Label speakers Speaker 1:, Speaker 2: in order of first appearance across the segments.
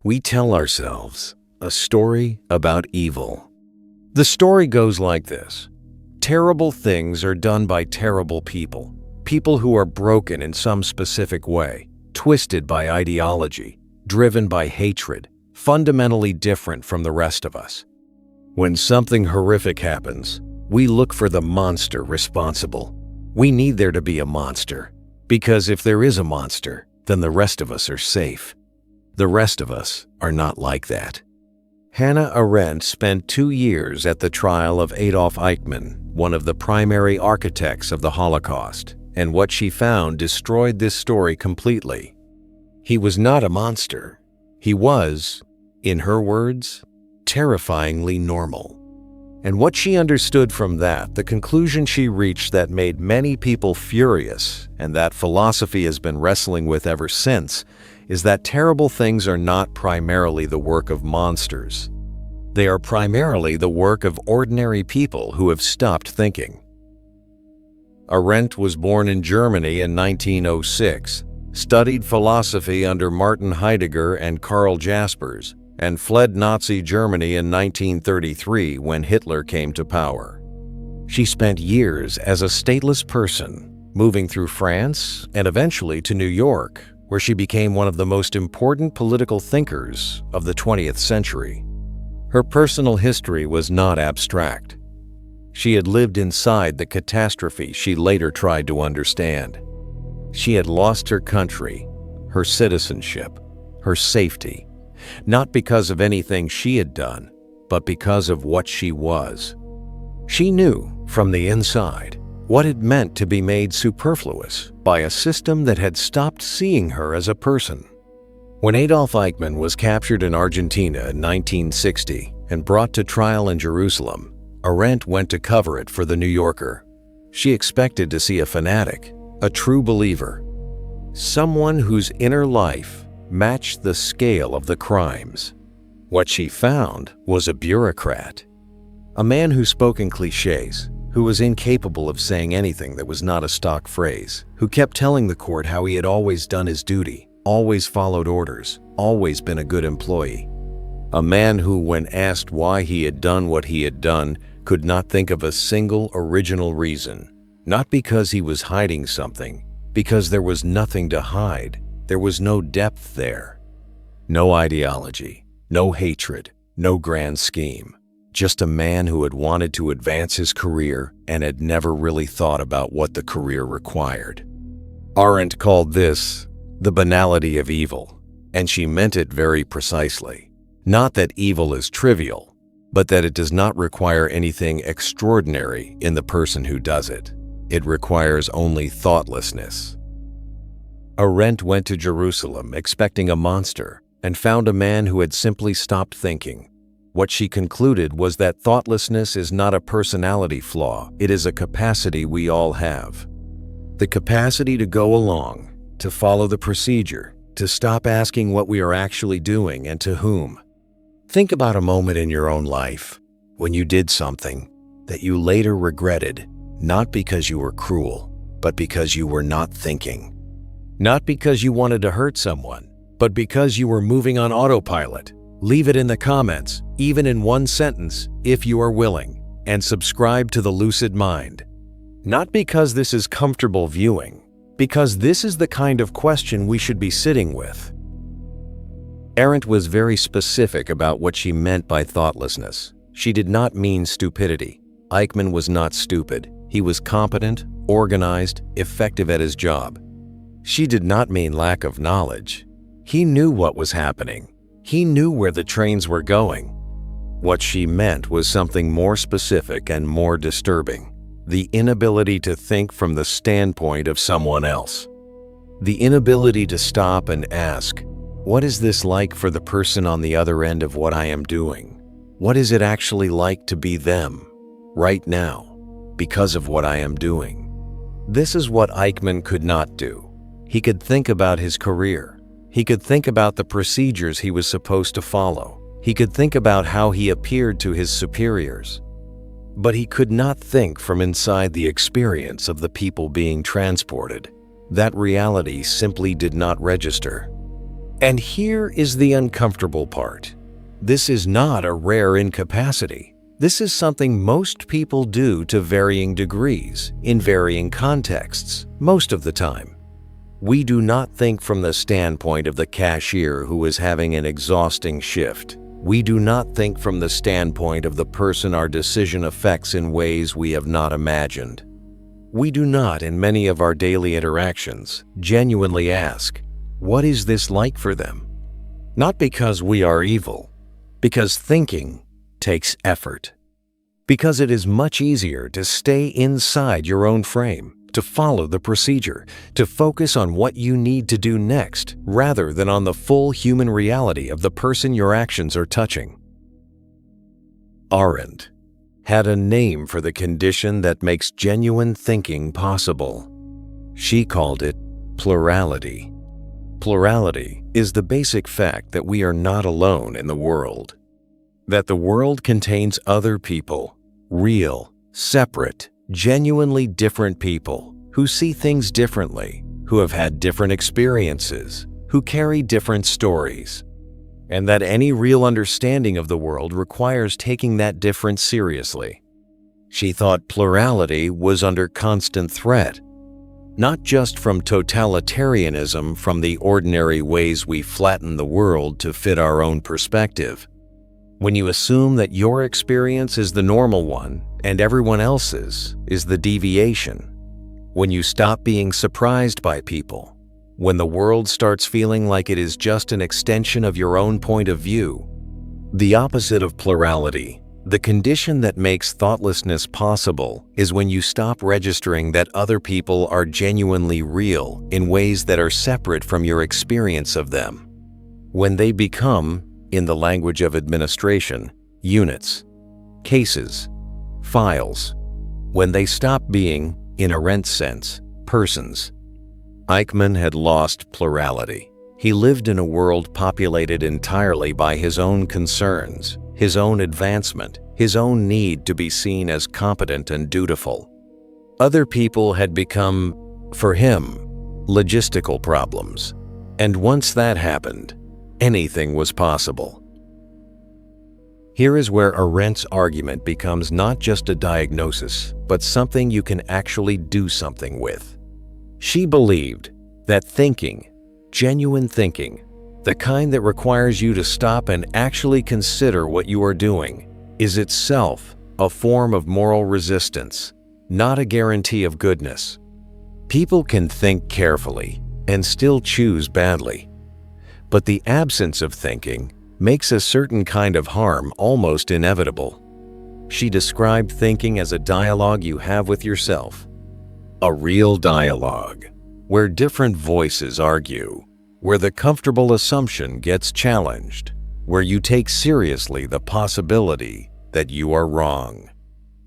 Speaker 1: we tell ourselves a story about evil. The story goes like this. Terrible things are done by terrible people. People who are broken in some specific way, twisted by ideology, driven by hatred, fundamentally different from the rest of us. When something horrific happens, we look for the monster responsible. We need there to be a monster, because if there is a monster, then the rest of us are safe. The rest of us are not like that. Hannah Arendt spent 2 years at the trial of Adolf Eichmann, one of the primary architects of the Holocaust, and what she found destroyed this story completely. He was not a monster. He was, in her words, terrifyingly normal. And what she understood from that, the conclusion she reached that made many people furious, and that philosophy has been wrestling with ever since, is that terrible things are not primarily the work of monsters. They are primarily the work of ordinary people who have stopped thinking. Arendt was born in Germany in 1906, studied philosophy under Martin Heidegger and Karl Jaspers, and fled Nazi Germany in 1933 when Hitler came to power. She spent years as a stateless person, moving through France and eventually to New York, where she became one of the most important political thinkers of the 20th century. Her personal history was not abstract. She had lived inside the catastrophe she later tried to understand. She had lost her country, her citizenship, her safety, not because of anything she had done, but because of what she was. She knew, from the inside, what it meant to be made superfluous by a system that had stopped seeing her as a person. When Adolf Eichmann was captured in Argentina in 1960 and brought to trial in Jerusalem, Arendt went to cover it for The New Yorker. She expected to see a fanatic, a true believer, someone whose inner life matched the scale of the crimes. What she found was a bureaucrat, a man who spoke in clichés, who was incapable of saying anything that was not a stock phrase, who kept telling the court how he had always done his duty, always followed orders, always been a good employee. A man who, when asked why he had done what he had done, could not think of a single original reason. Not because he was hiding something, because there was nothing to hide. There was no depth there. No ideology, no hatred, no grand scheme. Just a man who had wanted to advance his career and had never really thought about what the career required. Arendt called this the banality of evil, and she meant it very precisely. Not that evil is trivial, but that it does not require anything extraordinary in the person who does it. It requires only thoughtlessness. Arendt went to Jerusalem expecting a monster and found a man who had simply stopped thinking. What she concluded was that thoughtlessness is not a personality flaw, it is a capacity we all have. The capacity to go along, to follow the procedure, to stop asking what we are actually doing and to whom. Think about a moment in your own life when you did something that you later regretted, not because you were cruel, but because you were not thinking. Not because you wanted to hurt someone, but because you were moving on autopilot. Leave it in the comments, even in one sentence, if you are willing, and subscribe to the Lucid Mind. Not because this is comfortable viewing, because this is the kind of question we should be sitting with. Arendt was very specific about what she meant by thoughtlessness. She did not mean stupidity. Eichmann was not stupid. He was competent, organized, effective at his job. She did not mean lack of knowledge. He knew what was happening. He knew where the trains were going. What she meant was something more specific and more disturbing: the inability to think from the standpoint of someone else. The inability to stop and ask, what is this like for the person on the other end of what I am doing? What is it actually like to be them, right now, because of what I am doing? This is what Eichmann could not do. He could think about his career. He could think about the procedures he was supposed to follow. He could think about how he appeared to his superiors. But he could not think from inside the experience of the people being transported. That reality simply did not register. And here is the uncomfortable part. This is not a rare incapacity. This is something most people do to varying degrees, in varying contexts, most of the time. We do not think from the standpoint of the cashier who is having an exhausting shift. We do not think from the standpoint of the person our decision affects in ways we have not imagined. We do not, in many of our daily interactions, genuinely ask, what is this like for them? Not because we are evil, because thinking takes effort. Because it is much easier to stay inside your own frame, to follow the procedure, to focus on what you need to do next, rather than on the full human reality of the person your actions are touching. Arendt had a name for the condition that makes genuine thinking possible. She called it plurality. Plurality is the basic fact that we are not alone in the world. That the world contains other people, real, separate, genuinely different people who see things differently, who have had different experiences, who carry different stories, and that any real understanding of the world requires taking that difference seriously. She thought plurality was under constant threat, not just from totalitarianism, from the ordinary ways we flatten the world to fit our own perspective. When you assume that your experience is the normal one and everyone else's is the deviation. When you stop being surprised by people. When the world starts feeling like it is just an extension of your own point of view. The opposite of plurality, the condition that makes thoughtlessness possible, is when you stop registering that other people are genuinely real in ways that are separate from your experience of them. When they become, in the language of administration, units, cases, files. When they stop being, in Arendt's sense, persons. Eichmann had lost plurality. He lived in a world populated entirely by his own concerns, his own advancement, his own need to be seen as competent and dutiful. Other people had become, for him, logistical problems. And once that happened, anything was possible. Here is where Arendt's argument becomes not just a diagnosis, but something you can actually do something with. She believed that thinking, genuine thinking, the kind that requires you to stop and actually consider what you are doing, is itself a form of moral resistance, not a guarantee of goodness. People can think carefully and still choose badly. But the absence of thinking makes a certain kind of harm almost inevitable. She described thinking as a dialogue you have with yourself. A real dialogue, where different voices argue, where the comfortable assumption gets challenged, where you take seriously the possibility that you are wrong,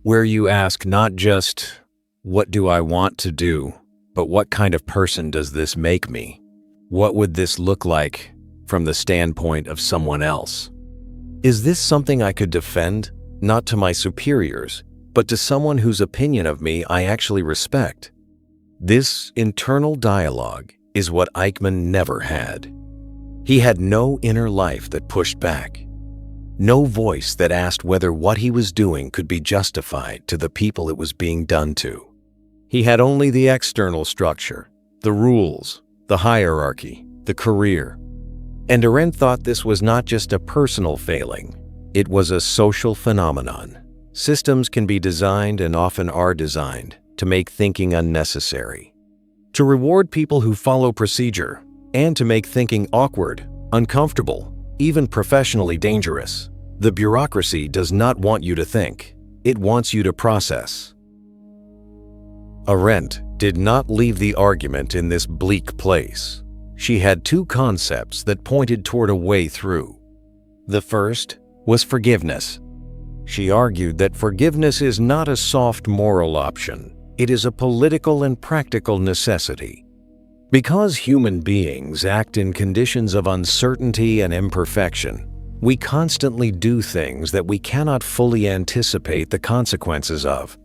Speaker 1: where you ask not just, what do I want to do, but what kind of person does this make me? What would this look like from the standpoint of someone else? Is this something I could defend, not to my superiors, but to someone whose opinion of me I actually respect? This internal dialogue is what Eichmann never had. He had no inner life that pushed back, no voice that asked whether what he was doing could be justified to the people it was being done to. He had only the external structure, the rules, the hierarchy, the career. And Arendt thought this was not just a personal failing, it was a social phenomenon. Systems can be designed, and often are designed, to make thinking unnecessary, to reward people who follow procedure, and to make thinking awkward, uncomfortable, even professionally dangerous. The bureaucracy does not want you to think, it wants you to process. Arendt did not leave the argument in this bleak place. She had two concepts that pointed toward a way through. The first was forgiveness. She argued that forgiveness is not a soft moral option. It is a political and practical necessity. Because human beings act in conditions of uncertainty and imperfection, we constantly do things that we cannot fully anticipate the consequences of.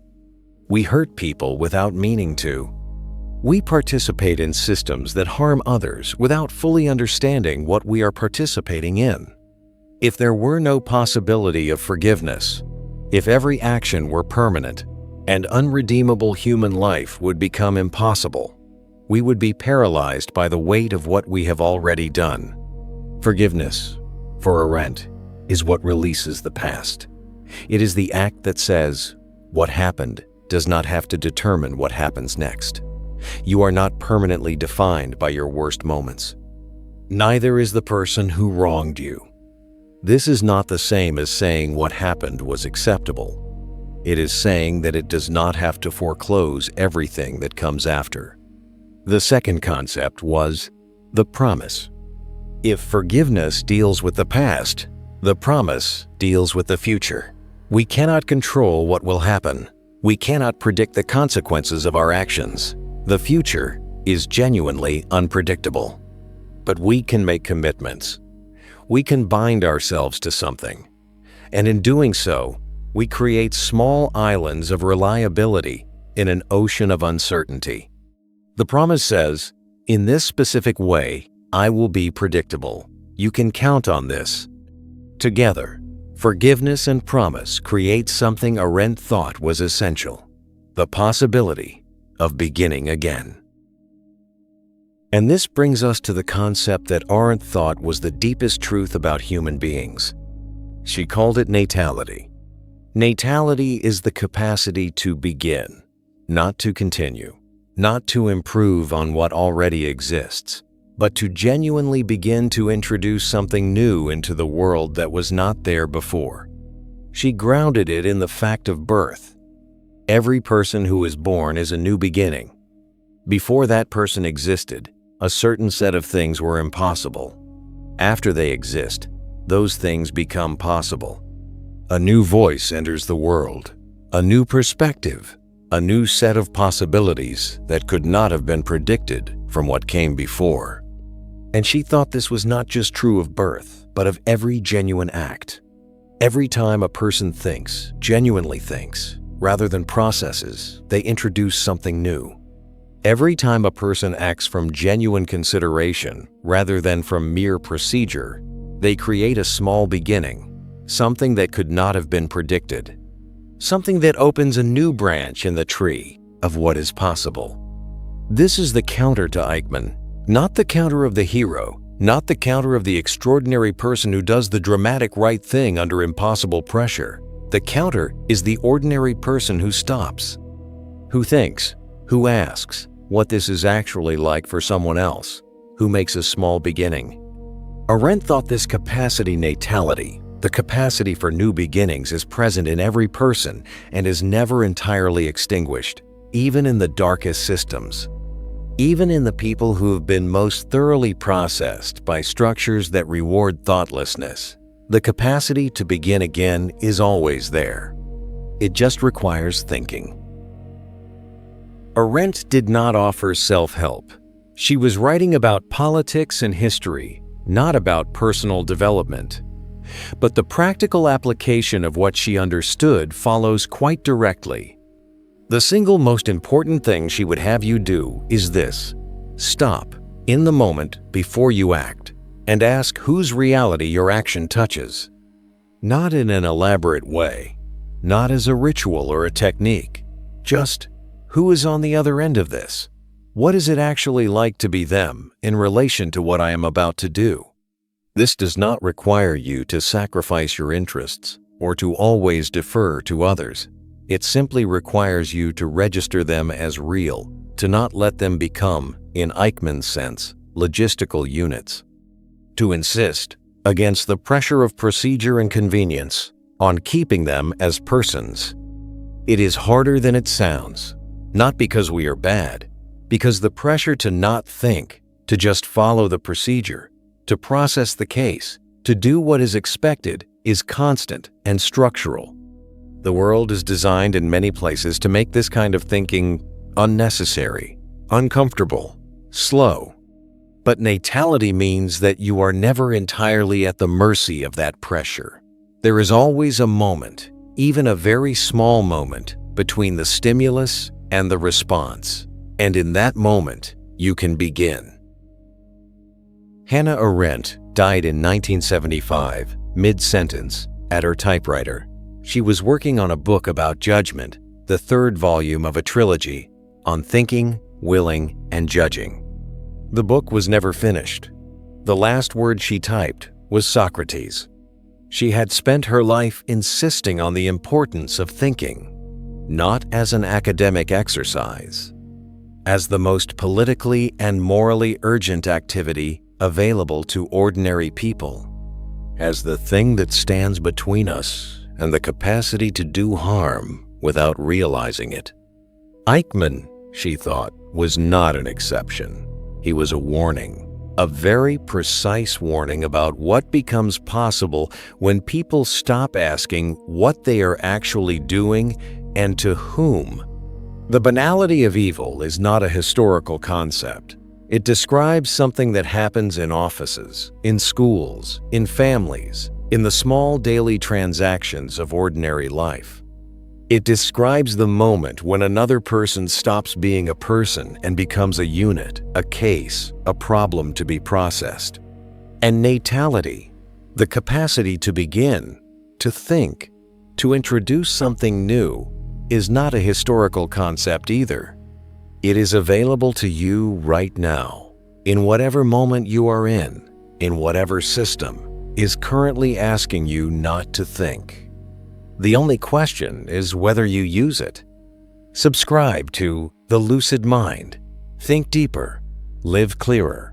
Speaker 1: We hurt people without meaning to. We participate in systems that harm others without fully understanding what we are participating in. If there were no possibility of forgiveness, if every action were permanent, and unredeemable human life would become impossible, we would be paralyzed by the weight of what we have already done. Forgiveness, for Arendt, is what releases the past. It is the act that says, what happened does not have to determine what happens next. You are not permanently defined by your worst moments. Neither is the person who wronged you. This is not the same as saying what happened was acceptable. It is saying that it does not have to foreclose everything that comes after. The second concept was the promise. If forgiveness deals with the past, the promise deals with the future. We cannot control what will happen. We cannot predict the consequences of our actions. The future is genuinely unpredictable. But we can make commitments. We can bind ourselves to something. And in doing so, we create small islands of reliability in an ocean of uncertainty. The promise says, in this specific way, I will be predictable. You can count on this. Together, forgiveness and promise create something Arendt thought was essential: the possibility of beginning again. And this brings us to the concept that Arendt thought was the deepest truth about human beings. She called it natality. Natality is the capacity to begin, not to continue, not to improve on what already exists, but to genuinely begin to introduce something new into the world that was not there before. She grounded it in the fact of birth. Every person who is born is a new beginning. Before that person existed, a certain set of things were impossible. After they exist, those things become possible. A new voice enters the world, a new perspective, a new set of possibilities that could not have been predicted from what came before. And she thought this was not just true of birth, but of every genuine act. Every time a person thinks, genuinely thinks, rather than processes, they introduce something new. Every time a person acts from genuine consideration rather than from mere procedure, they create a small beginning, something that could not have been predicted, something that opens a new branch in the tree of what is possible. This is the counter to Eichmann, not the counter of the hero, not the counter of the extraordinary person who does the dramatic right thing under impossible pressure. The counter is the ordinary person who stops, who thinks, who asks what this is actually like for someone else, who makes a small beginning. Arendt thought this capacity, natality, the capacity for new beginnings, is present in every person and is never entirely extinguished, even in the darkest systems. Even in the people who have been most thoroughly processed by structures that reward thoughtlessness, the capacity to begin again is always there. It just requires thinking. Arendt did not offer self-help. She was writing about politics and history, not about personal development. But the practical application of what she understood follows quite directly. The single most important thing she would have you do is this: stop in the moment before you act and ask whose reality your action touches. Not in an elaborate way, not as a ritual or a technique, just who is on the other end of this? What is it actually like to be them in relation to what I am about to do? This does not require you to sacrifice your interests or to always defer to others. It simply requires you to register them as real, to not let them become, in Eichmann's sense, logistical units. To insist, against the pressure of procedure and convenience, on keeping them as persons. It is harder than it sounds, not because we are bad, because the pressure to not think, to just follow the procedure, to process the case, to do what is expected, is constant and structural. The world is designed in many places to make this kind of thinking unnecessary, uncomfortable, slow. But natality means that you are never entirely at the mercy of that pressure. There is always a moment, even a very small moment, between the stimulus and the response. And in that moment, you can begin. Hannah Arendt died in 1975, mid-sentence, at her typewriter. She was working on a book about judgment, the third volume of a trilogy on thinking, willing, and judging. The book was never finished. The last word she typed was Socrates. She had spent her life insisting on the importance of thinking, not as an academic exercise, as the most politically and morally urgent activity available to ordinary people, as the thing that stands between us and the capacity to do harm without realizing it. Eichmann, she thought, was not an exception. He was a warning, a very precise warning about what becomes possible when people stop asking what they are actually doing and to whom. The banality of evil is not a historical concept. It describes something that happens in offices, in schools, in families, in the small daily transactions of ordinary life. It describes the moment when another person stops being a person and becomes a unit, a case, a problem to be processed. And natality, the capacity to begin, to think, to introduce something new, is not a historical concept either. It is available to you right now, in whatever moment you are in whatever system is currently asking you not to think. The only question is whether you use it. Subscribe to The Lucid Mind. Think deeper. Live clearer.